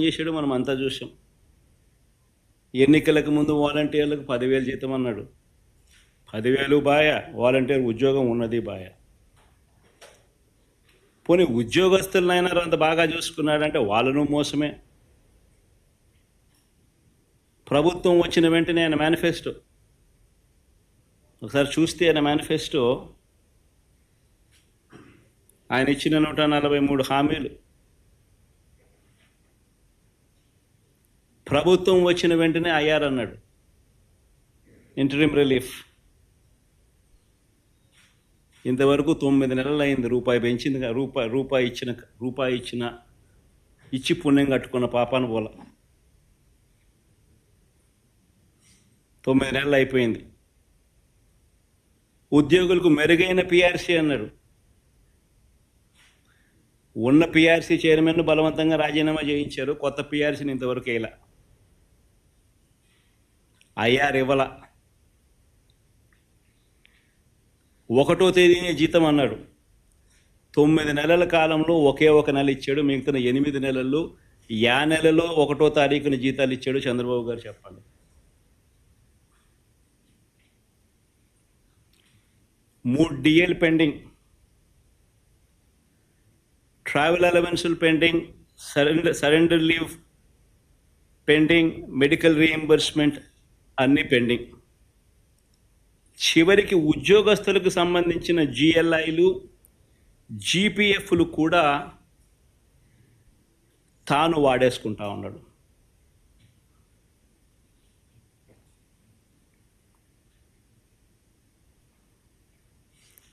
చేసాడు మనం అంతా చూసాం. ఎన్నికలకు ముందు వాలంటీర్లకు 10,000 జీతం అన్నాడు. 10,000 బాయ, వాలంటీర్ ఉద్యోగం ఉన్నది బాయ. పోనీ ఉద్యోగస్తులనైనా అంత బాగా చూసుకున్నాడంటే వాళ్ళను మోసమే. ప్రభుత్వం వచ్చిన వెంటనే ఆయన మేనిఫెస్టో ఒకసారి చూస్తే ఆయన మేనిఫెస్టో ఆయన ఇచ్చిన 143 హామీలు ప్రభుత్వం వచ్చిన వెంటనే అయ్యారన్నాడు. ఇంటరిమ్ రిలీఫ్ ఇంతవరకు 9 నెలలు అయింది. రూపాయి పెంచింది, రూపాయి ఇచ్చి పుణ్యం కట్టుకున్న పాపాను పోల. 9 నెలలు అయిపోయింది. ఉద్యోగులకు మెరుగైన పిఆర్సీ అన్నాడు. ఉన్న పిఆర్సీ చైర్మన్ బలవంతంగా రాజీనామా చేయించారు. కొత్త పిఆర్సీని ఇంతవరకు వేయలా. ఐఆర్ ఇవ్వల. 1వ తేదీనే జీతం అన్నాడు. 9 నెలల కాలంలో ఒకే ఒక నెల ఇచ్చాడు. మిగతా 8 నెలల్లో నెలలో 1వ తారీఖున జీతాలు ఇచ్చాడు. చంద్రబాబు గారు చెప్పండి. 3 డిఏలు పెండింగ్, ట్రావెల్ అలవెన్సులు pending, surrender leave pending, medical reimbursement అన్నీ పెండింగ్. చివరికి ఉద్యోగస్తులకు సంబంధించిన జిఎల్ఐలు, జీపీఎఫ్లు కూడా తాను వాడేసుకుంటా ఉన్నాడు.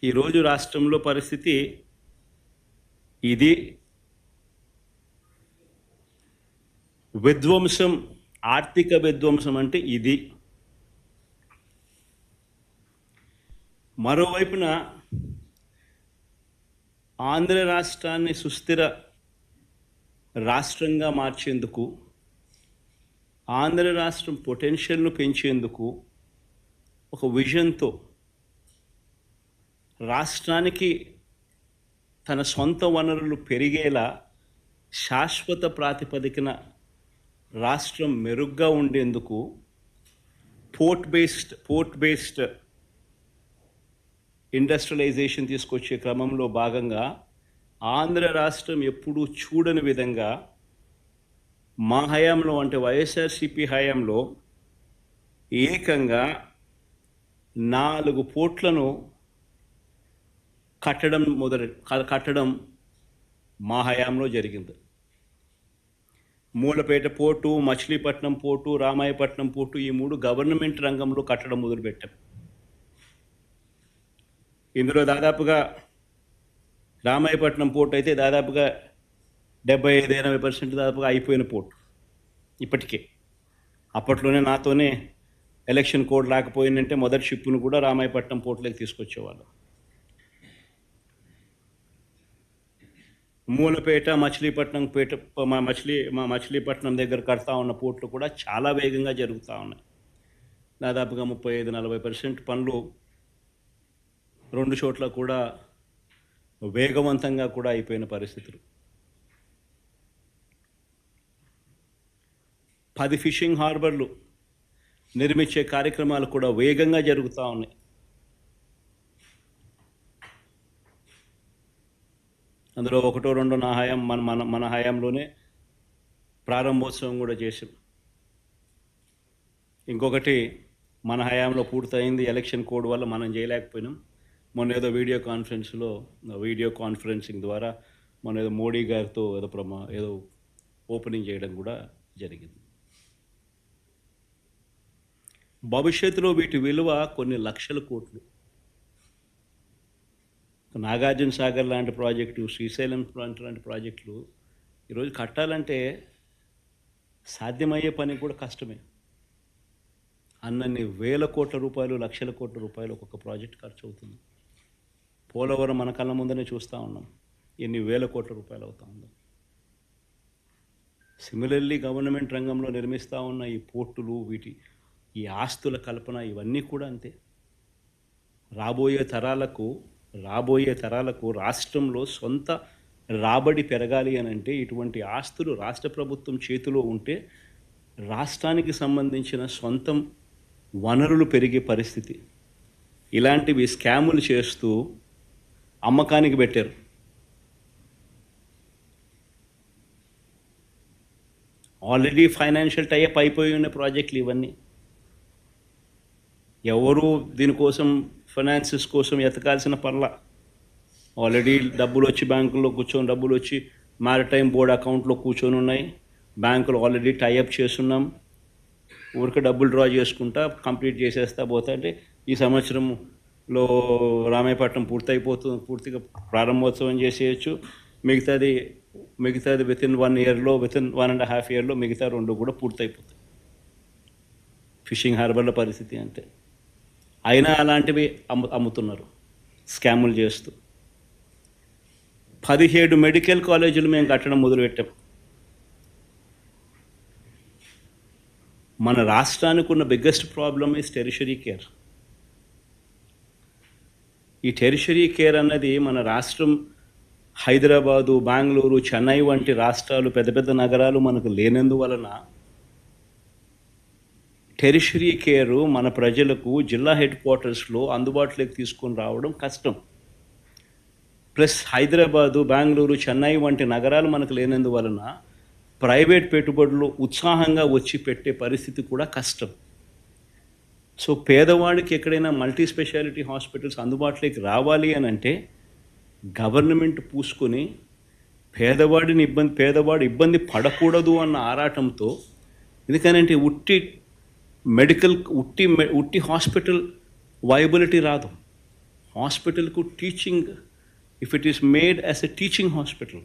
ఈరోజు రాష్ట్రంలో పరిస్థితి ఇది. విధ్వంసం, ఆర్థిక విధ్వంసం అంటే ఇది. మరోవైపున ఆంధ్ర రాష్ట్రాన్ని సుస్థిర రాష్ట్రంగా మార్చేందుకు, ఆంధ్ర రాష్ట్రం పొటెన్షియల్ను పెంచేందుకు ఒక విజన్తో రాష్ట్రానికి తన సొంత వనరులు పెరిగేలా శాశ్వత ప్రాతిపదికన రాష్ట్రం మెరుగ్గా ఉండేందుకు పోర్ట్ బేస్డ్ ఇండస్ట్రియలైజేషన్ తీసుకొచ్చే క్రమంలో భాగంగా ఆంధ్ర రాష్ట్రం ఎప్పుడూ చూడని విధంగా మా హయాంలో, అంటే వైఎస్ఆర్సీపీ హయాంలో ఏకంగా 4 పోర్ట్లను కట్టడం మా హయాంలో జరిగింది. Mulapeta port, Machilipatnam port, Ramayapatnam port, ఈ 3 గవర్నమెంట్ రంగంలో కట్టడం మొదలుపెట్టాం. ఇందులో దాదాపుగా రామాయపట్నం పోర్టు అయితే దాదాపుగా 75-80% దాదాపుగా అయిపోయిన పోర్టు ఇప్పటికే. అప్పట్లోనే నాతోనే ఎలక్షన్ కోడ్ రాకపోయిందంటే మొదటి షిప్పును కూడా రామాయపట్నం పోర్టులోకి తీసుకొచ్చేవాళ్ళు. మూలపేట, మచిలీపట్నం దగ్గర కడతా ఉన్న పోర్టులు కూడా చాలా వేగంగా జరుగుతూ ఉన్నాయి. దాదాపుగా 35-40% పనులు 2 చోట్ల కూడా వేగవంతంగా కూడా అయిపోయిన పరిస్థితులు. 10 ఫిషింగ్ హార్బర్లు నిర్మించే కార్యక్రమాలు కూడా వేగంగా జరుగుతూ ఉన్నాయి. అందులో 1-2 నా హయాం మన హయాంలోనే ప్రారంభోత్సవం కూడా చేసాం. ఇంకొకటి మన హయాంలో పూర్తయింది. ఎలక్షన్ కోడ్ వల్ల మనం చేయలేకపోయినాం. మొన్న ఏదో వీడియో కాన్ఫరెన్సింగ్ ద్వారా మొన్న ఏదో మోడీ గారితో ఏదో ఓపెనింగ్ చేయడం కూడా జరిగింది. భవిష్యత్తులో వీటి విలువ కొన్ని లక్షల కోట్లు. నాగార్జున సాగర్ లాంటి ప్రాజెక్టు, శ్రీశైలం లాంటి ప్రాజెక్టులు ఈరోజు కట్టాలంటే సాధ్యమయ్యే పని కూడా కష్టమే. అన్నన్ని వేల కోట్ల రూపాయలు, లక్షల కోట్ల రూపాయలు ఒక్కొక్క ప్రాజెక్ట్ ఖర్చు అవుతుంది. పోలవరం మన కళ్ళ ముందనే చూస్తూ ఉన్నాం, ఎన్ని వేల కోట్ల రూపాయలు అవుతా ఉందో. సిమిలర్లీ గవర్నమెంట్ రంగంలో నిర్మిస్తూ ఉన్న ఈ పోర్టులు, ఈ ఆస్తుల కల్పన, ఇవన్నీ కూడా అంతే. రాబోయే తరాలకు రాష్ట్రంలో సొంత రాబడి పెరగాలి అని అంటే ఇటువంటి ఆస్తులు రాష్ట్ర ప్రభుత్వం చేతిలో ఉంటే రాష్ట్రానికి సంబంధించిన సొంతం వనరులు పెరిగే పరిస్థితి. ఇలాంటివి స్కాములు చేస్తూ అమ్మకానికి పెట్టారు. ఆల్రెడీ ఫైనాన్షియల్ టైఅప్ అయిపోయి ఉన్న ప్రాజెక్టులు ఇవన్నీ. ఎవరు దీనికోసం ఫైనాన్సెస్ కోసం ఎతకాల్సిన పర్లా. ఆల్రెడీ డబ్బులు వచ్చి బ్యాంకుల్లో కూర్చొని డబ్బులు వచ్చి మ్యారిటైమ్ బోర్డ్ అకౌంట్లో కూర్చొని ఉన్నాయి. బ్యాంకులు ఆల్రెడీ టైఅప్ చేస్తున్నాం. ఊరికి డబ్బులు డ్రా చేసుకుంటా కంప్లీట్ చేసేస్తా పోతా అంటే ఈ సంవత్సరంలో రామాయపట్నం పూర్తిగా ప్రారంభోత్సవం చేసేయచ్చు. మిగతాది వితిన్ 1 ఇయర్లో, వితిన్ 1.5 ఇయర్లో మిగతా 2 కూడా పూర్తయిపోతాయి. ఫిషింగ్ హార్బర్ల పరిస్థితి అంటే. అయినా అలాంటివి అమ్ముతున్నారు స్కాములు చేస్తూ. 17 మెడికల్ కాలేజీలు మేము కట్టడం మొదలుపెట్టాం. మన రాష్ట్రానికి ఉన్న biggest problem is tertiary care. ఈ టెరిషరీ కేర్ అన్నది మన రాష్ట్రం హైదరాబాదు, బెంగళూరు, చెన్నై వంటి రాష్ట్రాలు, పెద్ద పెద్ద నగరాలు మనకు లేనందువలన టెరిషరీ కేరు మన ప్రజలకు జిల్లా హెడ్ క్వార్టర్స్లో అందుబాటులోకి తీసుకొని రావడం కష్టం. ప్లస్ హైదరాబాదు, బెంగళూరు, చెన్నై వంటి నగరాలు మనకు లేనందువలన ప్రైవేట్ పెట్టుబడులు ఉత్సాహంగా వచ్చి పెట్టే పరిస్థితి కూడా కష్టం. సో పేదవాడికి ఎక్కడైనా మల్టీ స్పెషాలిటీ హాస్పిటల్స్ అందుబాటులోకి రావాలి అని అంటే గవర్నమెంట్ పూసుకొని పేదవాడు ఇబ్బంది పడకూడదు అన్న ఆరాటంతో, ఎందుకనంటే ఉట్టి హాస్పిటల్ వైబిలిటీ రాదు. హాస్పిటల్కు teaching, if it is made as a teaching hospital,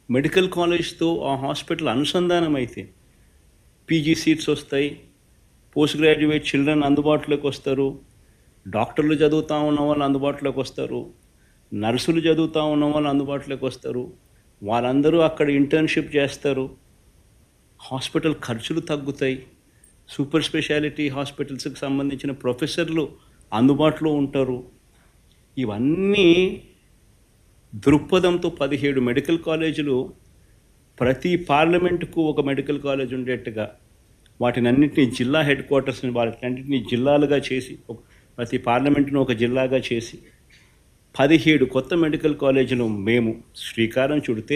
medical కాలేజ్తో ఆ హాస్పిటల్ అనుసంధానం అయితే పీజీ సీట్స్ వస్తాయి, పోస్ట్ గ్రాడ్యుయేట్ చిల్డ్రన్ అందుబాటులోకి వస్తారు, డాక్టర్లు చదువుతూ ఉన్న వాళ్ళు అందుబాటులోకి వస్తారు, నర్సులు చదువుతూ ఉన్న వాళ్ళు అందుబాటులోకి వస్తారు, వాళ్ళందరూ అక్కడ ఇంటర్న్షిప్ చేస్తారు, హాస్పిటల్ ఖర్చులు తగ్గుతాయి, సూపర్ స్పెషాలిటీ హాస్పిటల్స్కి సంబంధించిన ప్రొఫెసర్లు అందుబాటులో ఉంటారు. ఇవన్నీ దృక్పథంతో 17 మెడికల్ కాలేజీలు, ప్రతి పార్లమెంటుకు ఒక మెడికల్ కాలేజ్ ఉండేట్టుగా వాటినన్నింటినీ జిల్లా హెడ్ క్వార్టర్స్ని వాటినన్నింటినీ జిల్లాలుగా చేసి, ప్రతి పార్లమెంటును ఒక జిల్లాగా చేసి 17 కొత్త మెడికల్ కాలేజీలు మేము శ్రీకారం చుడితే